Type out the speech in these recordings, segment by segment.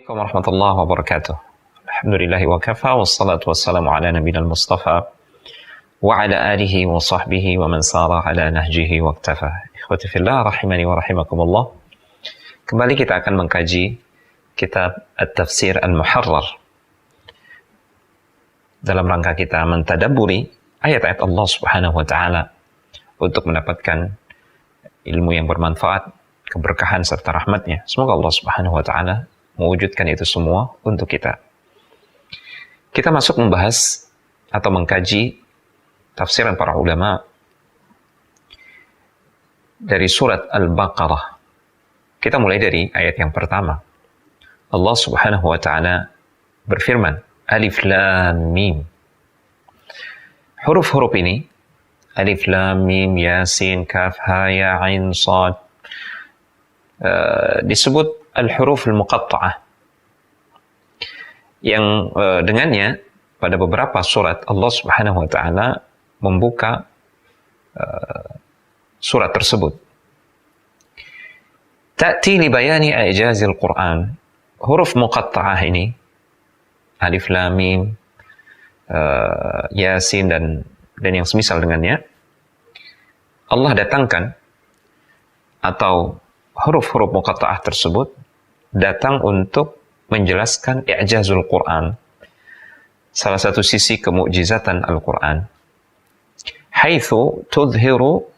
Assalamualaikum warahmatullahi wabarakatuh. Alhamdulillahi wa kafa, wassalatu wassalamu ala nabiyina al-mustafa wa ala alihi wa sahbihi wa man sara ala nahjihi wa iktafa. Ikhwati fillah rahimani wa rahimakumullah. Kembali kita akan mengkaji kitab At-Tafsir Al-Muharrar dalam rangka kita mentadabburi ayat-ayat Allah Subhanahu wa taala untuk mendapatkan ilmu yang bermanfaat, keberkahan serta rahmatnya. Semoga Allah Subhanahu wa taala mewujudkan itu semua untuk kita. Kita masuk membahas atau mengkaji tafsiran para ulama dari surat Al-Baqarah. Kita mulai dari ayat yang pertama. Allah Subhanahu wa taala berfirman, Alif Lam Mim. Huruf-huruf ini, Alif Lam Mim, Yasin, Kaf, Ha, Ya, Ain, Shad, disebut al-huruf al-muqatta'ah, yang dengannya pada beberapa surat Allah Subhanahu wa taala membuka surat tersebut. Ta'ti li bayani i'jazil Qur'an. Huruf muqatta'ah ini, Alif Lam Mim, Yasin dan yang semisal dengannya, Allah datangkan, atau huruf-huruf muqatta'ah tersebut datang untuk menjelaskan i'jazul Quran, salah satu sisi kemukjizatan Al-Quran, haitsu tudhiru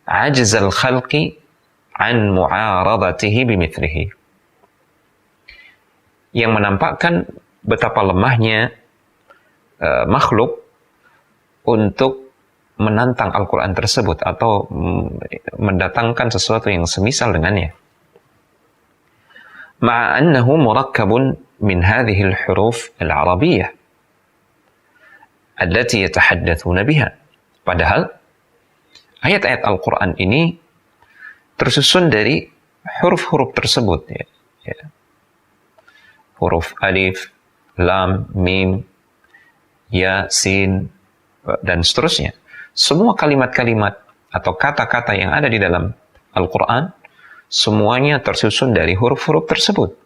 ajzal khalqi an mu'aradatihi bimithlihi, yang menampakkan betapa lemahnya makhluk untuk menantang Al-Quran tersebut atau mendatangkan sesuatu yang semisal dengannya. Ma'a annahu murakkabun min hadhihi al-huruf al-arabiyyah allati yatahaddatsuna biha. Padahal ayat-ayat Al-Quran ini tersusun dari huruf-huruf tersebut, ya. Huruf Alif, Lam, Mim, Ya, Sin, dan seterusnya. Semua kalimat-kalimat atau kata-kata yang ada di dalam Al-Quran semuanya tersusun dari huruf-huruf tersebut.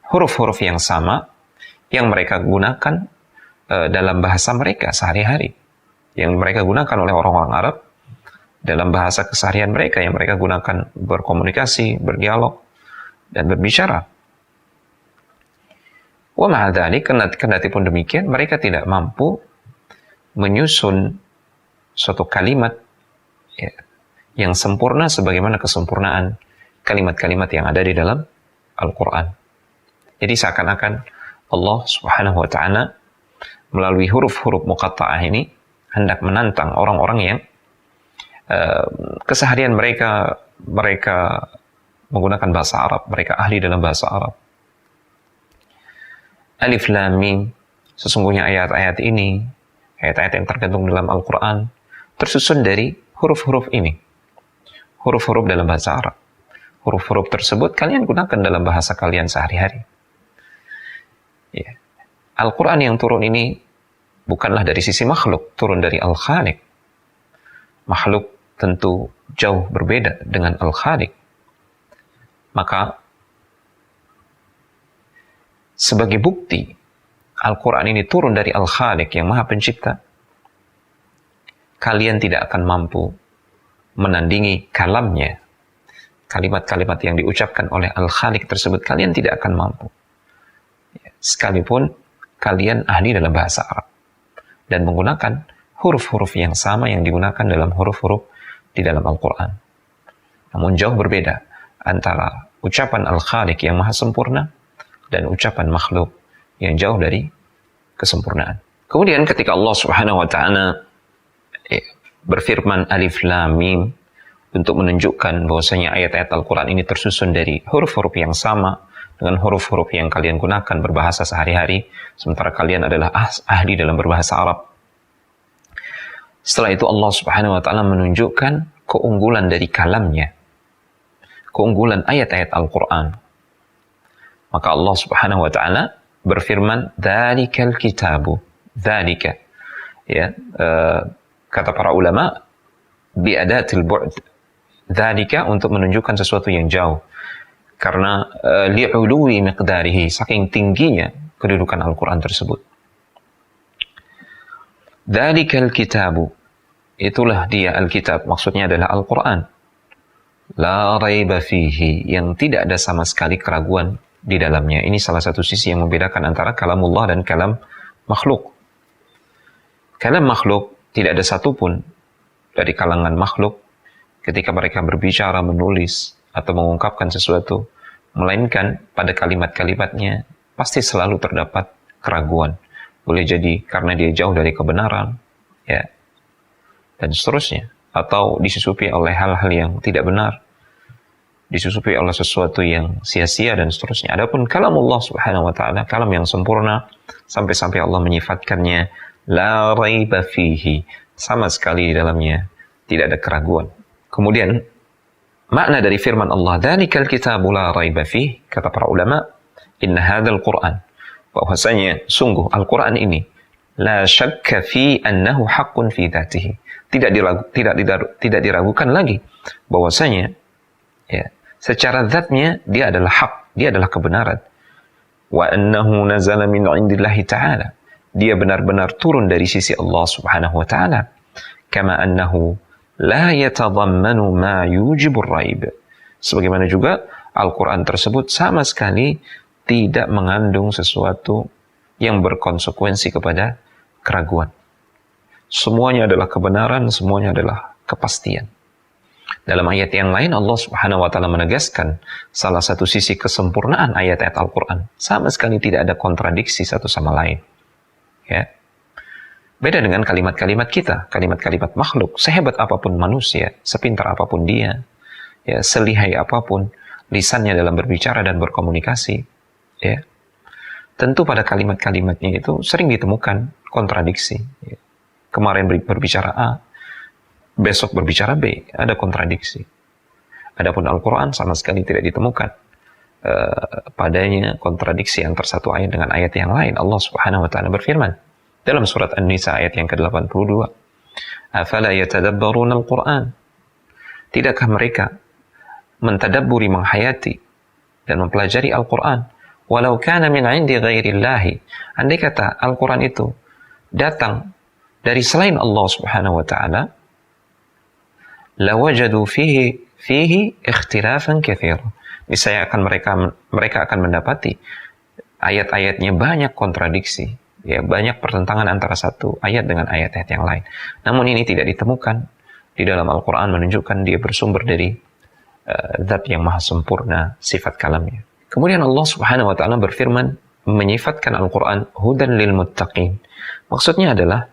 Huruf-huruf yang sama yang mereka gunakan dalam bahasa mereka sehari-hari, yang mereka gunakan oleh orang-orang Arab dalam bahasa keseharian mereka, yang mereka gunakan berkomunikasi, berdialog, dan berbicara. Wa ma'a dzalik, kendati pun demikian, mereka tidak mampu menyusun suatu kalimat, ya, yang sempurna sebagaimana kesempurnaan kalimat-kalimat yang ada di dalam Al-Quran. Jadi seakan-akan Allah Subhanahu wa ta'ala melalui huruf-huruf muqatta'ah ini hendak menantang orang-orang yang keseharian mereka menggunakan bahasa Arab, mereka ahli dalam bahasa Arab. Alif Lam Mim, sesungguhnya ayat-ayat ini, ayat-ayat yang tergantung dalam Al-Quran, tersusun dari huruf-huruf ini. Huruf-huruf dalam bahasa Arab. Huruf-huruf tersebut kalian gunakan dalam bahasa kalian sehari-hari. Ya. Al-Quran yang turun ini bukanlah dari sisi makhluk, turun dari Al-Khaliq. Makhluk tentu jauh berbeda dengan Al-Khaliq. Maka sebagai bukti Al-Quran ini turun dari Al-Khaliq yang Maha Pencipta, kalian tidak akan mampu menandingi kalamnya, kalimat-kalimat yang diucapkan oleh Al-Khaliq tersebut, kalian tidak akan mampu. Sekalipun kalian ahli dalam bahasa Arab dan menggunakan huruf-huruf yang sama yang digunakan dalam huruf-huruf di dalam Al-Quran. Namun jauh berbeda antara ucapan Al-Khaliq yang maha sempurna dan ucapan makhluk yang jauh dari kesempurnaan. Kemudian ketika Allah Subhanahu wa ta'ala berfirman Alif Lam Mim untuk menunjukkan bahwasanya ayat-ayat Al-Quran ini tersusun dari huruf-huruf yang sama dengan huruf-huruf yang kalian gunakan berbahasa sehari-hari, sementara kalian adalah ahli dalam berbahasa Arab. Setelah itu Allah Subhanahu wa ta'ala menunjukkan keunggulan dari kalamnya, keunggulan ayat-ayat Al-Quran. Maka Allah Subhanahu wa ta'ala berfirman, Dzalikal kitabu, dzalika, ya, kata para ulama, biadatil bu'd. Dzalika untuk menunjukkan sesuatu yang jauh. Karena li'uluwi miqdarihi, saking tingginya kedudukan Al-Quran tersebut. Dzalikal kitabu, itulah dia Alkitab, maksudnya adalah Al-Quran. La raiba fihi, yang tidak ada sama sekali keraguan di dalamnya. Ini salah satu sisi yang membedakan antara kalamullah dan kalam makhluk. Kalam makhluk, tidak ada satupun dari kalangan makhluk ketika mereka berbicara, menulis, atau mengungkapkan sesuatu, melainkan pada kalimat-kalimatnya pasti selalu terdapat keraguan. Boleh jadi karena dia jauh dari kebenaran, ya, dan seterusnya, atau disusupi oleh hal-hal yang tidak benar, disusupi oleh sesuatu yang sia-sia dan seterusnya. Adapun kalamullah subhanahu wa ta'ala, kalam yang sempurna, sampai-sampai Allah menyifatkannya la raiba fihi, sama sekali di dalamnya tidak ada keraguan. Kemudian makna dari firman Allah, dzalikal kitabu la raiba fihi, kata para ulama, inna hadzal Qur'an, bahwasanya sungguh Al-Qur'an ini la syakka fi annahu haqqun fi dzatihi, tidak diragukan lagi bahwasanya, ya, secara zatnya dia adalah hak, dia adalah kebenaran. Wa annahu nazala min indillahi ta'ala, dia benar-benar turun dari sisi Allah subhanahu wa ta'ala. Kama annahu la yatadhammanu ma yujibur raib, sebagaimana juga Al-Quran tersebut sama sekali tidak mengandung sesuatu yang berkonsekuensi kepada keraguan. Semuanya adalah kebenaran, semuanya adalah kepastian. Dalam ayat yang lain Allah subhanahu wa ta'ala menegaskan salah satu sisi kesempurnaan ayat-ayat Al-Quran. Sama sekali tidak ada kontradiksi satu sama lain. Ya. Beda dengan kalimat-kalimat kita, kalimat-kalimat makhluk. Sehebat apapun manusia, sepintar apapun dia, ya, selihai apapun lisannya dalam berbicara dan berkomunikasi, ya, tentu pada kalimat-kalimatnya itu sering ditemukan kontradiksi. Ya. Kemarin berbicara A, besok berbicara B, ada kontradiksi. Adapun Al-Quran sama sekali tidak ditemukan padanya kontradiksi antar satu ayat dengan ayat yang lain. Allah subhanahu wa ta'ala berfirman dalam surat An-Nisa ayat yang ke-82, afala yatadabbaruna al-Quran, tidakkah mereka mentadabburi, menghayati dan mempelajari Al-Quran, walau kana min indi ghairillahi, andai kata Al-Quran itu datang dari selain Allah subhanahu wa ta'ala, lawajadu fihi ikhtilafan katsira, niscaya akan mereka akan mendapati ayat-ayatnya banyak kontradiksi, ya, banyak pertentangan antara satu ayat dengan ayat-ayat yang lain. Namun ini tidak ditemukan di dalam Al-Quran, menunjukkan dia bersumber dari zat yang maha sempurna sifat kalamnya. Kemudian Allah subhanahu wa ta'ala berfirman menyifatkan Al-Quran hudan lil muttaqin. Maksudnya adalah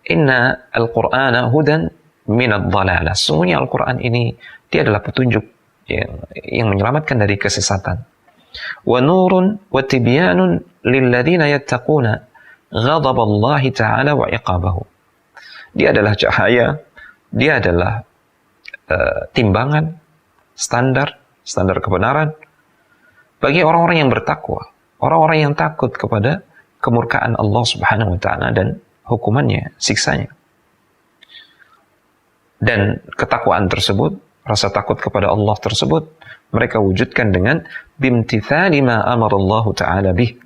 inna Al-Qur'ana hudan minad dhalalah, sungguhnya Al-Quran ini dia adalah petunjuk yang menyelamatkan dari kesesatan. Wa nurun wa tibyanun lilladzina yattaquna ghadaballahi ta'ala wa iqabahu. Dia adalah cahaya, dia adalah timbangan, standar kebenaran bagi orang-orang yang bertakwa, orang-orang yang takut kepada kemurkaan Allah subhanahu wa ta'ala dan hukumannya, siksanya. Dan ketakwaan tersebut, rasa takut kepada Allah tersebut, mereka wujudkan dengan bimtithali ma amarallahu ta'ala bih.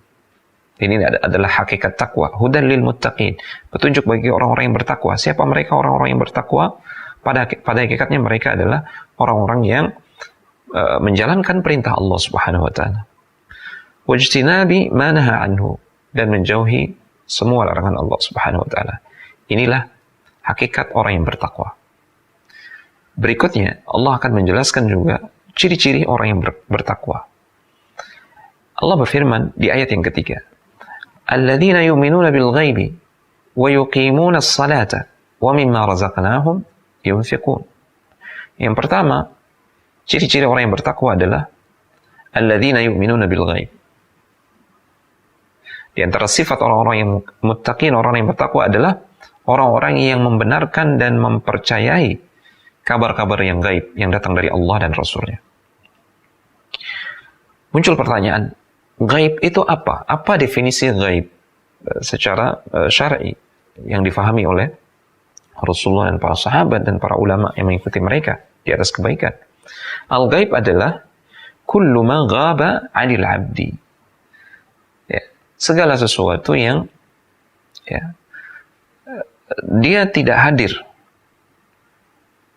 Ini adalah hakikat takwa, hudan lil muttaqin, petunjuk bagi orang-orang yang bertakwa. Siapa mereka orang-orang yang bertakwa? Pada hakikatnya mereka adalah orang-orang yang menjalankan perintah Allah subhanahu wa ta'ala. Wajtinabi ma naha anhu, dan menjauhi semua larangan Allah subhanahu wa ta'ala. Inilah hakikat orang yang bertakwa. Berikutnya, Allah akan menjelaskan juga ciri-ciri orang yang bertakwa. Allah berfirman di ayat yang ketiga, alladzina yu'minuna bil ghaibi wa yuqimuna as-salata wa mimma razaqnahum yunfiqun. Yang pertama, ciri-ciri orang yang bertakwa adalah alladzina yu'minuna bil ghaib. Di antara sifat orang-orang yang muttaqin, orang yang bertakwa adalah orang-orang yang membenarkan dan mempercayai kabar-kabar yang gaib yang datang dari Allah dan Rasulnya. Muncul pertanyaan, gaib itu apa? Apa definisi gaib secara syar'i yang difahami oleh Rasulullah dan para sahabat dan para ulama yang mengikuti mereka di atas kebaikan? Al-gaib adalah kullu ma ghaba 'anil 'abdi. Ya, segala sesuatu yang ya, dia tidak hadir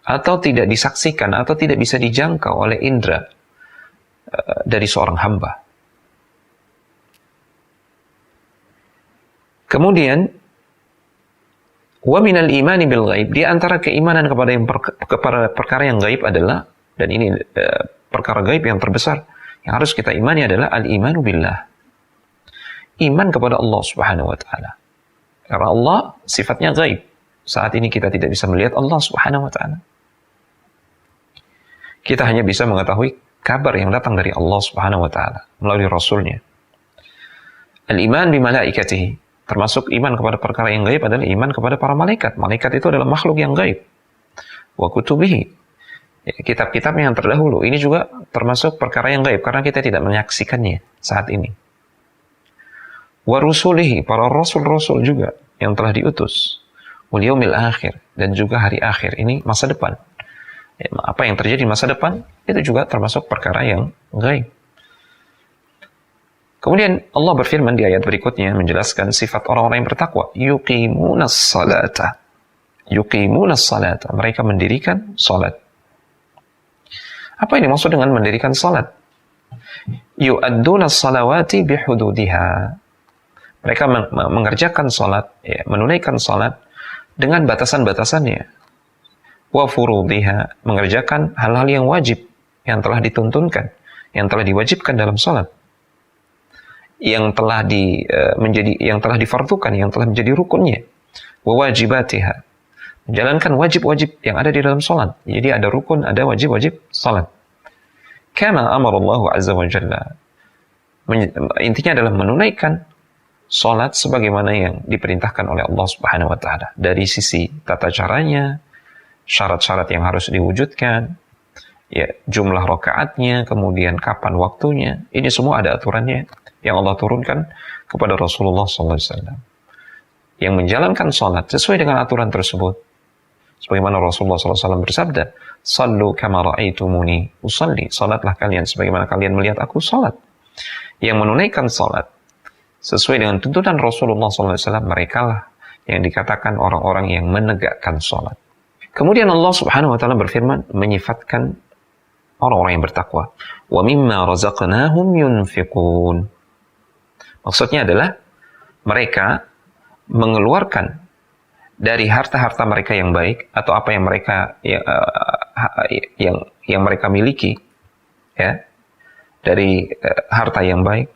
atau tidak disaksikan atau tidak bisa dijangkau oleh indera dari seorang hamba. Kemudian wa minal imani bil ghaib, di antara keimanan kepada perkara yang gaib adalah, dan ini perkara gaib yang terbesar yang harus kita imani adalah al-imanu billah. Iman kepada Allah Subhanahu wa taala. Karena Allah sifatnya gaib. Saat ini kita tidak bisa melihat Allah Subhanahu wa taala. Kita hanya bisa mengetahui kabar yang datang dari Allah Subhanahu wa taala melalui rasulnya. Al-iman bi malaikatihi, termasuk iman kepada perkara yang gaib adalah iman kepada para malaikat. Malaikat itu adalah makhluk yang gaib. Wa kutubihi, kitab-kitabnya yang terdahulu. Ini juga termasuk perkara yang gaib karena kita tidak menyaksikannya saat ini. Wa rusulihi, para rasul-rasul juga yang telah diutus. Wal yaumil akhir, dan juga hari akhir. Ini masa depan. Ya, apa yang terjadi di masa depan itu juga termasuk perkara yang gaib. Kemudian Allah berfirman di ayat berikutnya menjelaskan sifat orang-orang yang bertakwa. Yuqimunas salata. Yuqimunas salata. Mereka mendirikan salat. Apa yang dimaksud dengan mendirikan salat? Yu'addunas salawati bihududiha. Mereka mengerjakan salat, ya, menunaikan salat dengan batasan-batasannya. Wa furudiha, mengerjakan hal-hal yang wajib yang telah dituntunkan, yang telah diwajibkan dalam salat, yang telah yang telah difardukan, yang telah menjadi rukunnya. Wa wajibatiha, menjalankan wajib-wajib yang ada di dalam salat. Jadi ada rukun, ada wajib-wajib salat. Kama amarallahu azza wa jalla, intinya adalah menunaikan salat sebagaimana yang diperintahkan oleh Allah Subhanahu wa taala, dari sisi tata caranya, syarat-syarat yang harus diwujudkan, ya, jumlah rakaatnya, kemudian kapan waktunya. Ini semua ada aturannya yang Allah turunkan kepada Rasulullah SAW, yang menjalankan salat sesuai dengan aturan tersebut. Sebagaimana Rasulullah SAW bersabda, "Sallu kama ra'aitumuni usalli." Salatlah kalian sebagaimana kalian melihat aku salat. Yang menunaikan salat sesuai dengan tuntunan Rasulullah SAW, mereka lah yang dikatakan orang-orang yang menegakkan salat. Kemudian Allah Subhanahu wa taala berfirman menyifatkan orang-orang yang bertakwa. Wa mimma razaqnahum yunfiqun. Maksudnya adalah mereka mengeluarkan dari harta-harta mereka yang baik, atau apa yang mereka yang mereka miliki, ya, dari harta yang baik,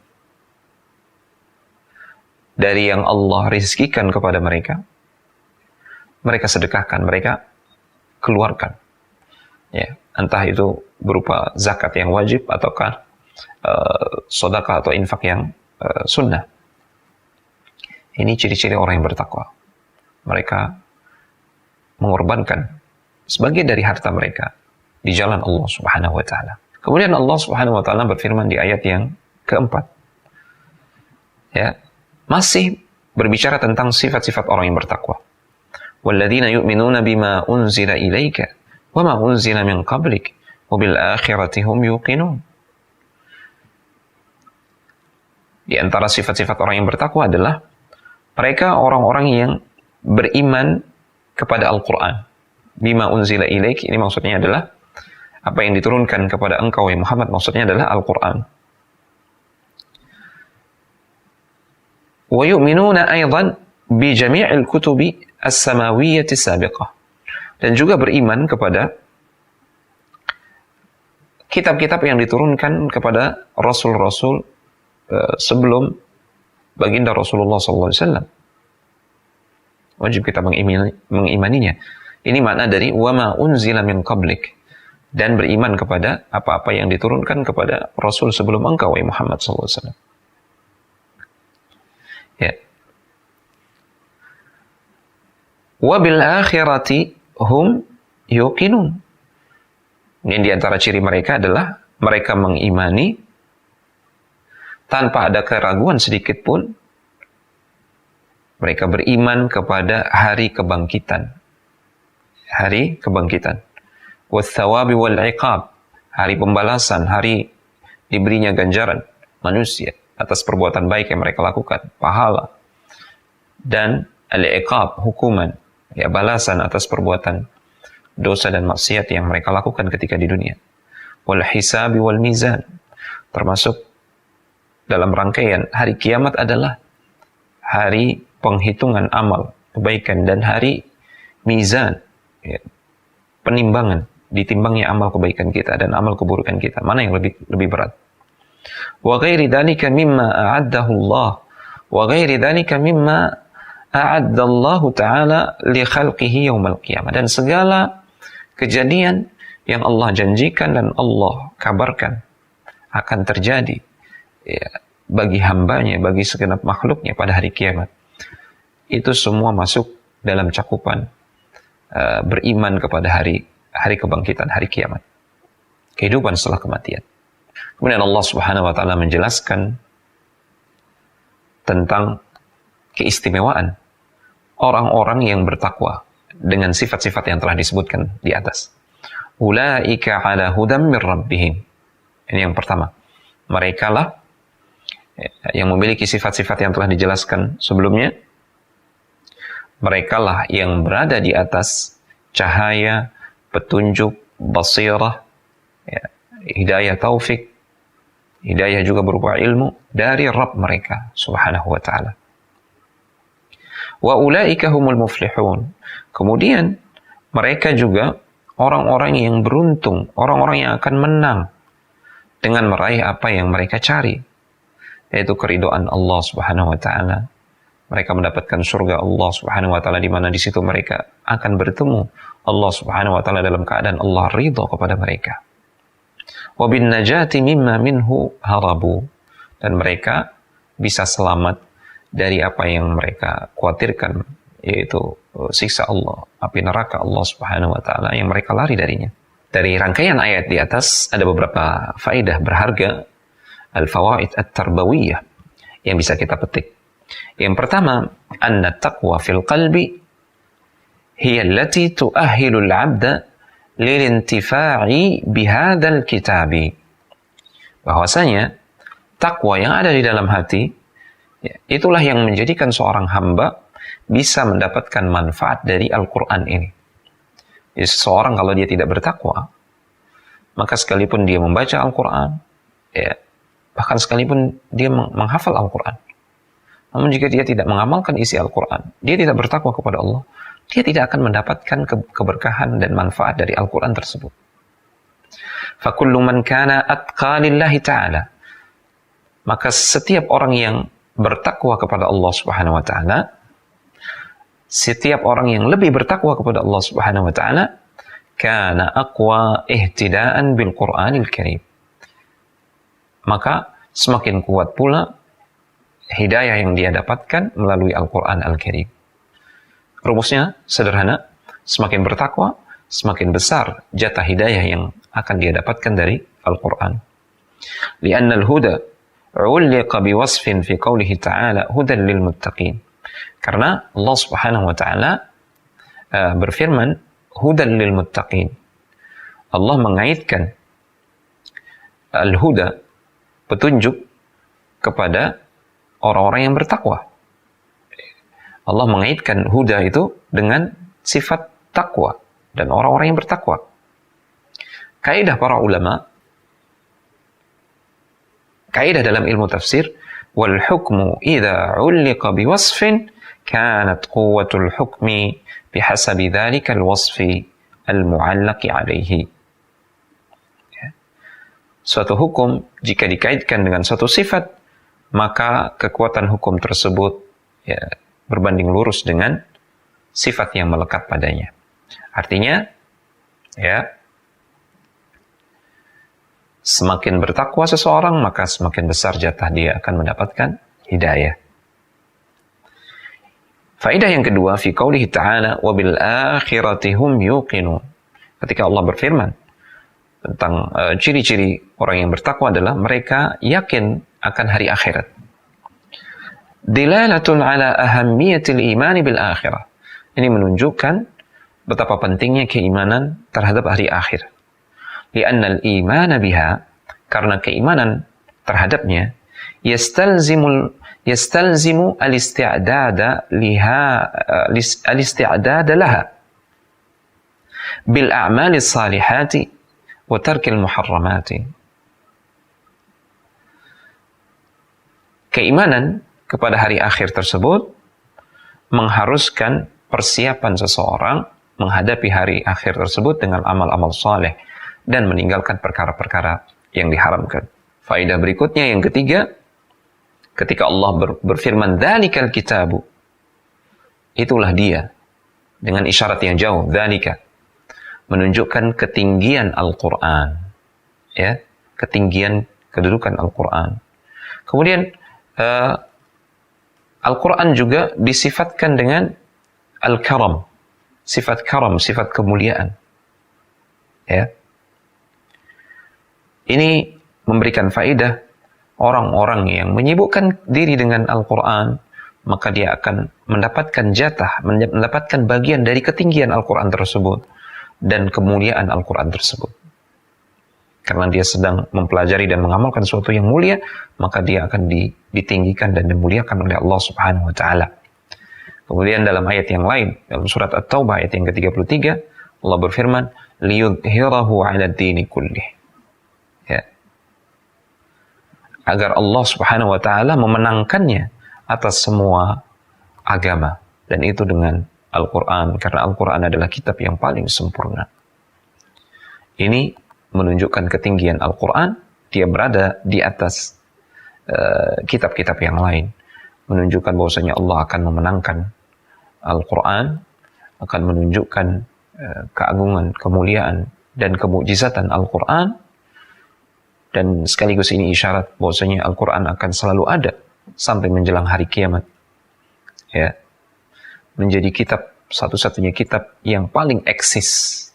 dari yang Allah rizkikan kepada mereka, mereka sedekahkan, mereka keluarkan, ya, entah itu berupa zakat yang wajib ataukah sedekah atau infak yang sunnah. Ini ciri-ciri orang yang bertakwa. Mereka mengorbankan sebagian dari harta mereka di jalan Allah Subhanahu wa taala. Kemudian Allah Subhanahu wa taala berfirman di ayat yang keempat, ya, masih berbicara tentang sifat-sifat orang yang bertakwa. Walladzina yu'minuna bima unzila ilaika wa ma unzila min qablik wa bil akhirati hum yuqinun. Di antara sifat-sifat orang yang bertakwa adalah mereka orang-orang yang beriman kepada Al-Quran. Bima unzila ilaik, ini maksudnya adalah apa yang diturunkan kepada engkau ya Muhammad, maksudnya adalah Al-Quran. Wa yu'minuna aydan bi jami'il kutubi as-samawiyyati sabiqah. Dan juga beriman kepada kitab-kitab yang diturunkan kepada rasul-rasul sebelum baginda Rasulullah SAW. Wajib kita mengimaninya. Ini makna dari wama unzila min qablik, dan beriman kepada apa-apa yang diturunkan kepada Rasul sebelum engkau ya Muhammad SAW. Ya. Wa bil akhirati hum yuqinun. Ini di antara ciri mereka adalah mereka mengimani tanpa ada keraguan sedikit pun. Mereka beriman kepada hari kebangkitan. Hari kebangkitan. Wath-thawabi wal-iqab. Hari pembalasan, hari diberinya ganjaran manusia atas perbuatan baik yang mereka lakukan, pahala, dan al-iqab, hukuman, ya balasan atas perbuatan dosa dan maksiat yang mereka lakukan ketika di dunia. Wal hisabi wal mizan, termasuk dalam rangkaian hari kiamat adalah hari penghitungan amal kebaikan dan hari mizan, ya, penimbangan, ditimbangnya amal kebaikan kita dan amal keburukan kita, mana yang lebih berat. Wa ghairi dzalika mimma a'addahu Allah wa ghairi dzalika mimma a'adda Allah taala li khalqihi yaumil qiyamah, dan segala kejadian yang Allah janjikan dan Allah kabarkan akan terjadi, ya, bagi hambanya, bagi segenap makhluknya pada hari kiamat, itu semua masuk dalam cakupan beriman kepada hari kebangkitan, hari kiamat, kehidupan setelah kematian. Kemudian Allah Subhanahu wa taala menjelaskan tentang keistimewaan orang-orang yang bertakwa dengan sifat-sifat yang telah disebutkan di atas. Ulaika ala hudam mir rabbihim. Ini yang pertama. Mereka lah yang memiliki sifat-sifat yang telah dijelaskan sebelumnya. Mereka lah yang berada di atas cahaya, petunjuk, basirah, ya, hidayah taufik, hidayah juga berupa ilmu dari Rabb mereka Subhanahu wa ta'ala. Wa ulaika humul muflihun. Kemudian mereka juga orang-orang yang beruntung, orang-orang yang akan menang dengan meraih apa yang mereka cari, yaitu keridhaan Allah Subhanahu wa ta'ala. Mereka mendapatkan surga Allah Subhanahu wa ta'ala, di mana di situ mereka akan bertemu Allah Subhanahu wa ta'ala dalam keadaan Allah ridha kepada mereka. Wa bin najati mimma minhu harabu, dan mereka bisa selamat dari apa yang mereka khawatirkan, yaitu siksa Allah, api neraka Allah Subhanahu wa ta'ala yang mereka lari darinya. Dari rangkaian ayat di atas ada beberapa faedah berharga, al-fawaid at-tarbawiyah, yang bisa kita petik. Yang pertama, anna taqwa fil qalbi hiya allati tu'ahhilu al-'abda lilintifa'i bihadzal kitabi. Bahwasanya takwa yang ada di dalam hati, ya, itulah yang menjadikan seorang hamba bisa mendapatkan manfaat dari Al-Quran ini. Jadi seseorang kalau dia tidak bertakwa, maka sekalipun dia membaca Al-Quran, ya, bahkan sekalipun dia menghafal Al-Quran, namun jika dia tidak mengamalkan isi Al-Quran, dia tidak bertakwa kepada Allah, dia tidak akan mendapatkan keberkahan dan manfaat dari Al-Quran tersebut. فَكُلُّ مَنْ كَانَ أَتْقَى لِلَّهِ تَعَالَى. Maka setiap orang yang bertakwa kepada Allah Subhanahu wa ta'ala, setiap orang yang lebih bertakwa kepada Allah Subhanahu wa ta'ala, kana aqwa ihtidaan bil Qur'anil Karim. Maka semakin kuat pula hidayah yang dia dapatkan melalui Al-Quran Al-Karim. Rumusnya sederhana, semakin bertakwa, semakin besar jatah hidayah yang akan dia dapatkan dari Al-Quran. Lianna al-huda uliqa biwasfin fi qawlihi ta'ala hudan lil muttaqin. Karena Allah Subhanahu wa ta'ala berfirman hudan lil muttaqin. Allah mengaitkan al-huda, petunjuk, kepada orang-orang yang bertakwa. Allah mengaitkan huda itu dengan sifat takwa dan orang-orang yang bertakwa. Kaidah para ulama, kaidah dalam ilmu tafsir, wal hukmu idza ulliqa biwasfin kanat quwwatul hukmi bihasabi dzalikal wasfi al-mu'allaqi alaihi. Suatu hukum jika dikaitkan dengan suatu sifat, maka kekuatan hukum tersebut, ya, berbanding lurus dengan sifat yang melekat padanya. Artinya, ya, semakin bertakwa seseorang, maka semakin besar jatah dia akan mendapatkan hidayah. Faedah yang kedua, fi qaulihi ta'ala wa bil akhirati hum yuqinun. Ketika Allah berfirman tentang ciri-ciri orang yang bertakwa adalah mereka yakin akan hari akhirat. Dilalatun ala ahammiyatil imani bil akhirah. Ini menunjukkan betapa pentingnya keimanan terhadap hari akhir. Li'anna al-imana biha, karena keimanan terhadapnya yastalzimu al-isti'dada laha bil a'mali salihati wa tarkil muharramati. Keimanan kepada hari akhir tersebut mengharuskan persiapan seseorang menghadapi hari akhir tersebut dengan amal-amal saleh dan meninggalkan perkara-perkara yang diharamkan. Faedah berikutnya yang ketiga, ketika Allah berfirman dzalikal kitabu, itulah dia, dengan isyarat yang jauh, dzalika, menunjukkan ketinggian Al-Quran, ya, ketinggian kedudukan Al-Quran. Kemudian Al-Quran juga disifatkan dengan Al-Karam, sifat karam, sifat kemuliaan. Ya. Ini memberikan faedah orang-orang yang menyibukkan diri dengan Al-Quran, maka dia akan mendapatkan jatah, mendapatkan bagian dari ketinggian Al-Quran tersebut dan kemuliaan Al-Quran tersebut. Karena dia sedang mempelajari dan mengamalkan sesuatu yang mulia, maka dia akan ditinggikan dan dimuliakan oleh Allah Subhanahu wa taala. Kemudian dalam ayat yang lain, dalam surat At-Taubah ayat yang ke-33, Allah berfirman, liyudhhirahu 'ala ad-dini kullih. Ya. Agar Allah Subhanahu wa taala memenangkannya atas semua agama, dan itu dengan Al-Quran, karena Al-Quran adalah kitab yang paling sempurna. Ini menunjukkan ketinggian Al-Quran, dia berada di atas kitab-kitab yang lain, menunjukkan bahwasanya Allah akan memenangkan Al-Quran, akan menunjukkan keagungan, kemuliaan, dan kemukjizatan Al-Quran, dan sekaligus ini isyarat bahwasanya Al-Quran akan selalu ada sampai menjelang hari kiamat. Ya, menjadi kitab, satu-satunya kitab yang paling eksis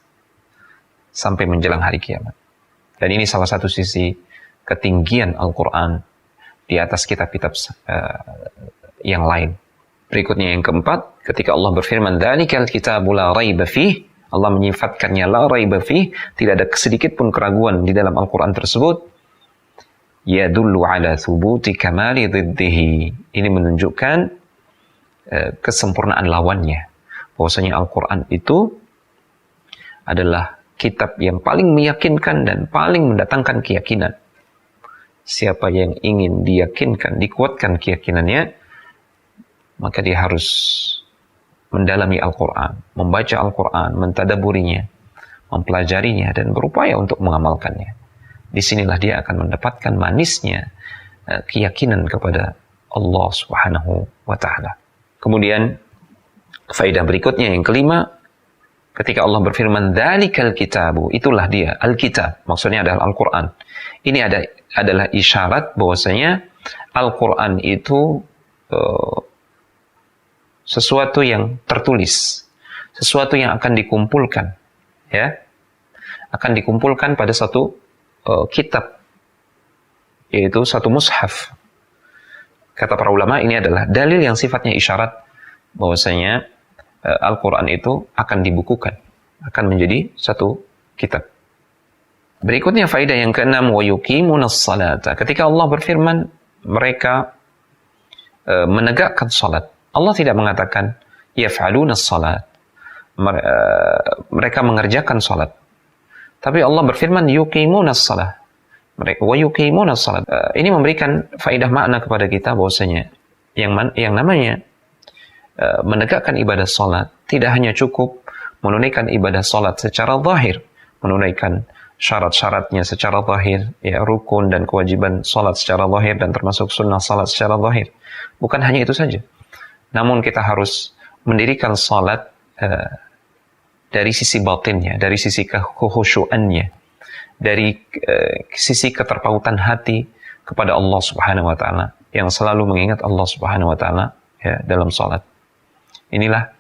sampai menjelang hari kiamat. Dan ini salah satu sisi ketinggian Al-Quran di atas kitab-kitab yang lain. Berikutnya yang keempat, ketika Allah berfirman, dzalikal kitabu la raiba fih, Allah menyifatkannya la raiba fih, tidak ada sedikit pun keraguan di dalam Al-Quran tersebut. Yadullu ala thubuti kamali dhiddihi. Ini menunjukkan kesempurnaan lawannya. Bahwasanya Al-Quran itu adalah kitab yang paling meyakinkan dan paling mendatangkan keyakinan. Siapa yang ingin diyakinkan, dikuatkan keyakinannya, maka dia harus mendalami Al-Quran, membaca Al-Quran, mentadaburinya, mempelajarinya, dan berupaya untuk mengamalkannya. Disinilah dia akan mendapatkan manisnya keyakinan kepada Allah Subhanahu wa ta'ala. Kemudian faedah berikutnya yang kelima, ketika Allah berfirman dzalikal kitabu, itulah dia Alkitab, maksudnya adalah Al-Quran. Ini adalah isyarat bahwasanya Al-Quran itu sesuatu yang tertulis, sesuatu yang akan dikumpulkan, ya, akan dikumpulkan pada satu kitab, yaitu satu mushaf. Kata para ulama, ini adalah dalil yang sifatnya isyarat bahwasanya Al-Quran itu akan dibukukan, akan menjadi satu kitab. Berikutnya faedah yang keenam, wa yuqimunas salata. Ketika Allah berfirman, mereka menegakkan salat. Allah tidak mengatakan yaf'alunas salat, mereka mengerjakan salat. Tapi Allah berfirman yuqimunas salat. Mereka wa yuqimunas salat. Ini memberikan faedah makna kepada kita bahwasanya yang namanya menegakkan ibadah salat tidak hanya cukup menunaikan ibadah salat secara zahir, menunaikan syarat-syaratnya secara zahir, ya, rukun dan kewajiban salat secara zahir dan termasuk sunnah salat secara zahir. Bukan hanya itu saja. Namun kita harus mendirikan salat dari sisi batinnya, dari sisi kekhusyuannya, dari sisi keterpautan hati kepada Allah Subhanahu wa taala, yang selalu mengingat Allah Subhanahu wa taala, ya, dalam salat. Inilah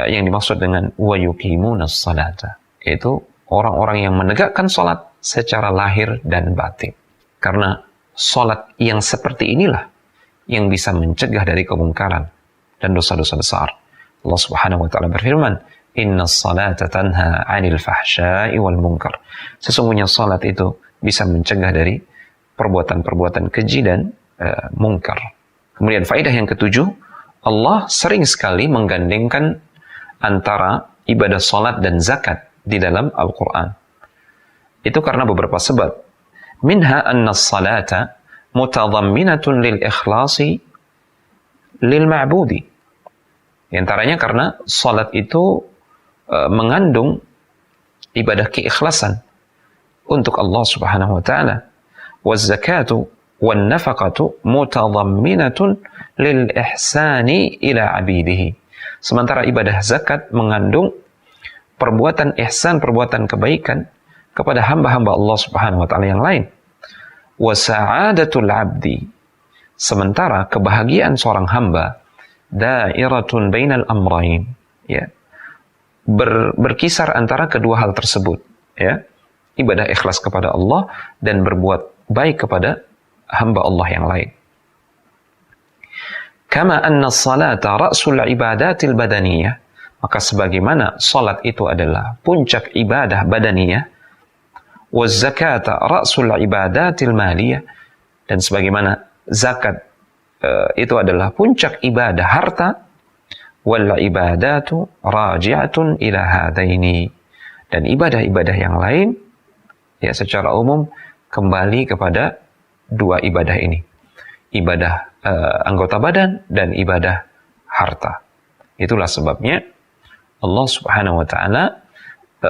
yang dimaksud dengan wa yuqimunas salata, yaitu orang-orang yang menegakkan salat secara lahir dan batin. Karena salat yang seperti inilah yang bisa mencegah dari kemungkaran dan dosa-dosa besar. Allah Subhanahu wa taala berfirman, "Innas salata tanha 'anil fahsya'i wal munkar." Sesungguhnya salat itu bisa mencegah dari perbuatan-perbuatan keji dan mungkar. Kemudian faedah yang ketujuh, Allah sering sekali menggandengkan antara ibadah salat dan zakat di dalam Al-Quran. Itu karena beberapa sebab. Minha anna as-salata mutadhamminatun lil ikhlasi lil ma'budi. Di antaranya karena salat itu mengandung ibadah keikhlasan untuk Allah Subhanahu wa taala. Waz zakatu wan nafaqatu mutadhamminatun lil ihsani ila 'abidihi. Sementara ibadah zakat mengandung perbuatan ihsan, perbuatan kebaikan kepada hamba-hamba Allah Subhanahu wa taala yang lain. Wa sa'adatul 'abdi. Sementara kebahagiaan seorang hamba dairatun bainal amrayn, ya. Berkisar antara kedua hal tersebut, ya. Ibadah ikhlas kepada Allah dan berbuat baik kepada hamba Allah yang lain. Kama anna as-salata ra'sul ibadatil badaniyah, maka sebagaimana salat itu adalah puncak ibadah badaniyah, waz zakata ra'sul ibadatil maliyah, dan sebagaimana zakat itu adalah puncak ibadah harta, wal ibadatu raji'atun ila hadaini, dan ibadah-ibadah yang lain ya secara umum kembali kepada dua ibadah ini, ibadah anggota badan dan ibadah harta. Itulah sebabnya Allah Subhanahu wa taala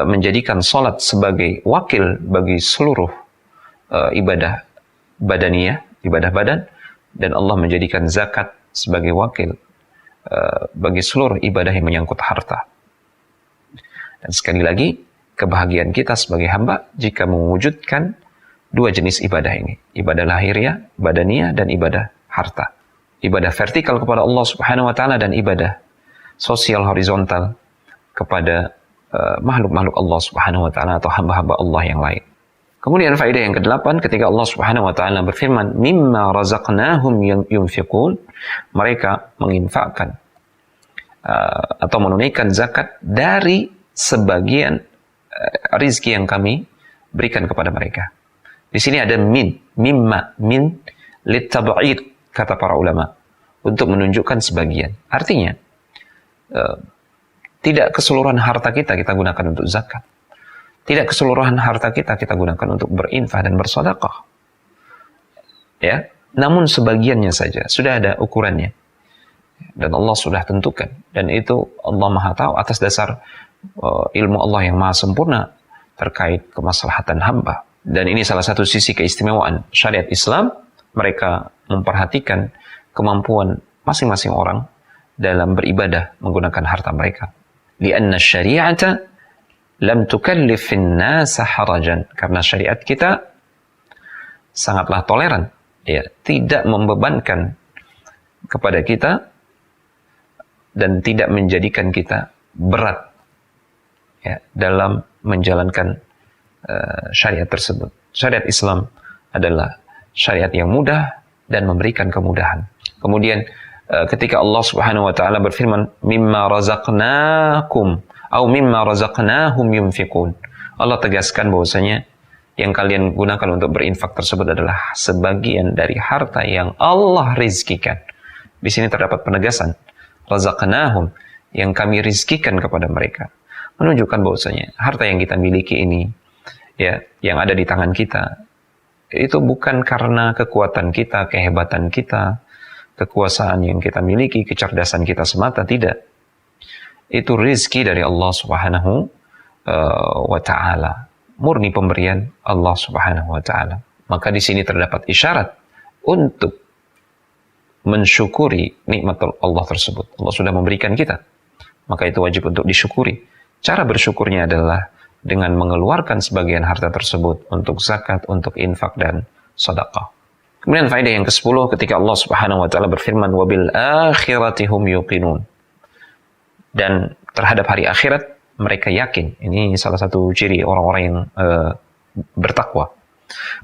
menjadikan salat sebagai wakil bagi seluruh ibadah badaniyah, ibadah badan, dan Allah menjadikan zakat sebagai wakil bagi seluruh ibadah yang menyangkut harta. Dan sekali lagi, kebahagiaan kita sebagai hamba jika mewujudkan dua jenis ibadah ini, ibadah lahiriah, badaniyah, dan ibadah harta. Ibadah vertikal kepada Allah Subhanahu wa taala dan ibadah sosial horizontal kepada makhluk-makhluk Allah Subhanahu wa taala atau hamba-hamba Allah yang lain. Kemudian faedah yang ke-8, ketika Allah Subhanahu wa taala berfirman, mimma razaqnahum yunfiqun, mereka menginfakkan atau menunaikan zakat dari sebagian rizki yang kami berikan kepada mereka. Di sini ada mimma, litab'id, kata para ulama, untuk menunjukkan sebagian. Artinya, tidak keseluruhan harta kita gunakan untuk zakat. Tidak keseluruhan harta kita gunakan untuk berinfak dan bersedekah. Ya, namun sebagiannya saja, sudah ada ukurannya. Dan Allah sudah tentukan. Dan itu Allah Maha tahu atas dasar ilmu Allah yang Maha sempurna terkait kemaslahatan hamba. Dan ini salah satu sisi keistimewaan syariat Islam. Mereka memperhatikan kemampuan masing-masing orang dalam beribadah menggunakan harta mereka. Lianna syari'ata lam tukallifin nasa harajan. Karena syariat kita sangatlah toleran, ya, tidak membebankan kepada kita dan tidak menjadikan kita berat, ya, dalam menjalankan syariat tersebut. Syariat Islam adalah syariat yang mudah dan memberikan kemudahan. Kemudian ketika Allah Subhanahu wa taala berfirman, mimma razaqnakum atau mimma razaqnahum yunfiqun, Allah tegaskan bahwasanya yang kalian gunakan untuk berinfak tersebut adalah sebagian dari harta yang Allah rizkikan. Di sini terdapat penegasan, razaqnahum, yang kami rizkikan kepada mereka, menunjukkan bahwasanya harta yang kita miliki ini, ya, yang ada di tangan kita, itu bukan karena kekuatan kita, kehebatan kita, kekuasaan yang kita miliki, kecerdasan kita semata, tidak. Itu rizki dari Allah Subhanahu wa ta'ala. Murni pemberian Allah Subhanahu wa ta'ala. Maka di sini terdapat isyarat untuk mensyukuri nikmat Allah tersebut. Allah sudah memberikan kita, maka itu wajib untuk disyukuri. Cara bersyukurnya adalah dengan mengeluarkan sebagian harta tersebut untuk zakat, untuk infak dan sedekah. Kemudian faedah yang ke-10, ketika Allah Subhanahu wa taala berfirman, wabil akhirati hum yuqinun, dan terhadap hari akhirat mereka yakin. Ini salah satu ciri orang-orang yang bertakwa.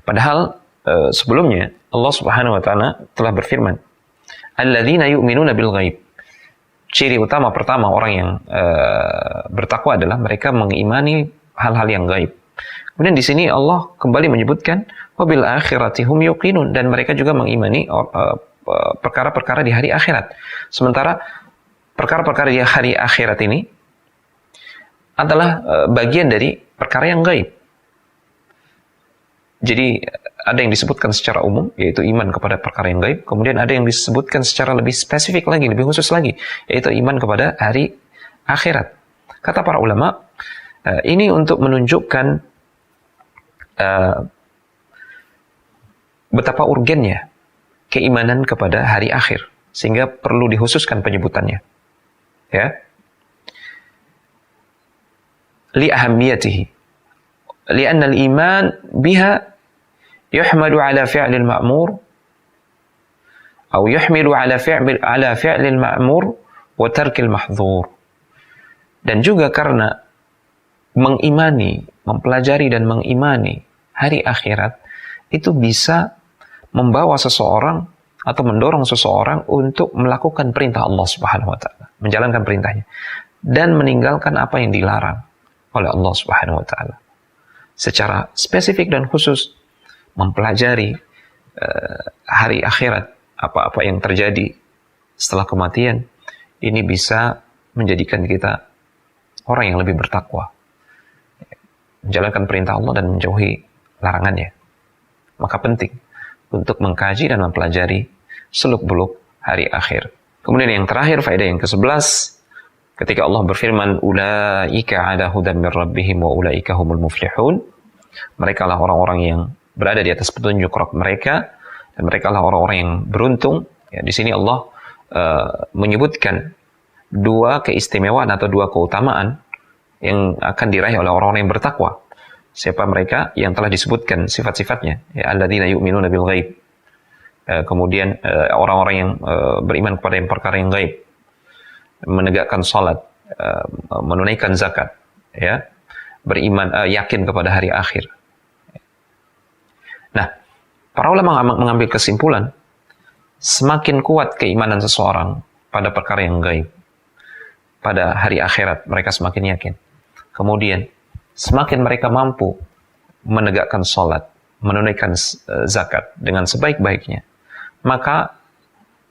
Padahal sebelumnya Allah Subhanahu wa taala telah berfirman, alladzina yu'minuna bil ghaib. Ciri utama pertama orang yang bertakwa adalah mereka mengimani hal-hal yang gaib. Kemudian di sini Allah kembali menyebutkan wabil akhirati hum yuqinun, dan mereka juga mengimani perkara-perkara di hari akhirat. Sementara perkara-perkara di hari akhirat ini adalah bagian dari perkara yang gaib. Jadi ada yang disebutkan secara umum, yaitu iman kepada perkara yang gaib. Kemudian ada yang disebutkan secara lebih spesifik lagi, lebih khusus lagi, yaitu iman kepada hari akhirat. Kata para ulama, ini untuk menunjukkan betapa urgennya keimanan kepada hari akhir, sehingga perlu dikhususkan penyebutannya. Ya. Li ahammiyatihi. Li'anna al-iman biha yuhmadu ala fi'lil ma'mur atau yuhmilu ala fi'lil ma'mur wa tarkil mahdhur. Dan juga karena mengimani, mempelajari dan mengimani hari akhirat itu bisa membawa seseorang atau mendorong seseorang untuk melakukan perintah Allah Subhanahu wa taala, menjalankan perintahnya dan meninggalkan apa yang dilarang oleh Allah Subhanahu wa taala. Secara spesifik dan khusus mempelajari hari akhirat, apa-apa yang terjadi setelah kematian, ini bisa menjadikan kita orang yang lebih bertakwa, menjalankan perintah Allah dan menjauhi larangannya. Maka penting untuk mengkaji dan mempelajari seluk-beluk hari akhir. Kemudian yang terakhir, faedah yang ke-11, ketika Allah berfirman, ulaika ala hudan min rabbihim wa ulaika humul muflihun. Mereka lah orang-orang yang berada di atas petunjuk Rabb mereka, dan mereka lah orang-orang yang beruntung. Ya, di sini Allah menyebutkan dua keistimewaan atau dua keutamaan yang akan diraih oleh orang-orang yang bertakwa. Siapa mereka? Yang telah disebutkan sifat-sifatnya, ya, alladzina yu'minuna bil ghaib. Kemudian orang-orang yang beriman kepada yang perkara yang gaib, menegakkan salat, menunaikan zakat, ya, beriman, yakin kepada hari akhir. Nah, para ulama mengambil kesimpulan, semakin kuat keimanan seseorang pada perkara yang gaib, pada hari akhirat, mereka semakin yakin. Kemudian, semakin mereka mampu menegakkan salat, menunaikan zakat dengan sebaik-baiknya, maka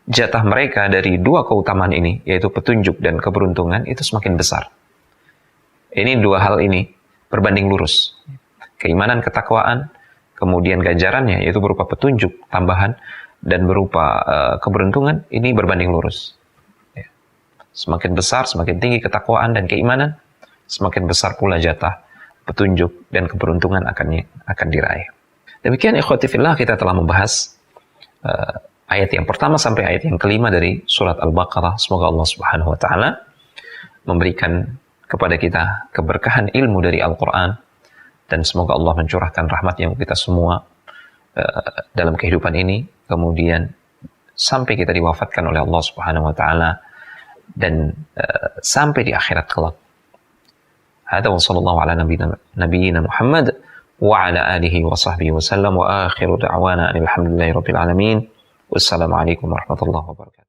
jatah mereka dari dua keutamaan ini, yaitu petunjuk dan keberuntungan, itu semakin besar. Ini dua hal ini berbanding lurus. Keimanan, ketakwaan, kemudian ganjarannya, yaitu berupa petunjuk tambahan, dan berupa keberuntungan, ini berbanding lurus. Ya. Semakin besar, semakin tinggi ketakwaan dan keimanan, semakin besar pula jatah petunjuk dan keberuntungan akan diraih. Demikian ikhwati fillah, kita telah membahas ayat yang pertama sampai ayat yang kelima dari surat Al-Baqarah. Semoga Allah Subhanahu wa taala memberikan kepada kita keberkahan ilmu dari Al-Quran, dan semoga Allah mencurahkan rahmat-Nya untuk kita semua dalam kehidupan ini, kemudian sampai kita diwafatkan oleh Allah Subhanahu wa taala, dan sampai di akhirat kelak. Hada wa sallallahu ala nabiyyina Muhammad wa ala alihi wa sahbihi wa sallam, wa akhiru da'wana alhamdulillahi rabbil alamin. Wassalamualaikum warahmatullahi wabarakatuh.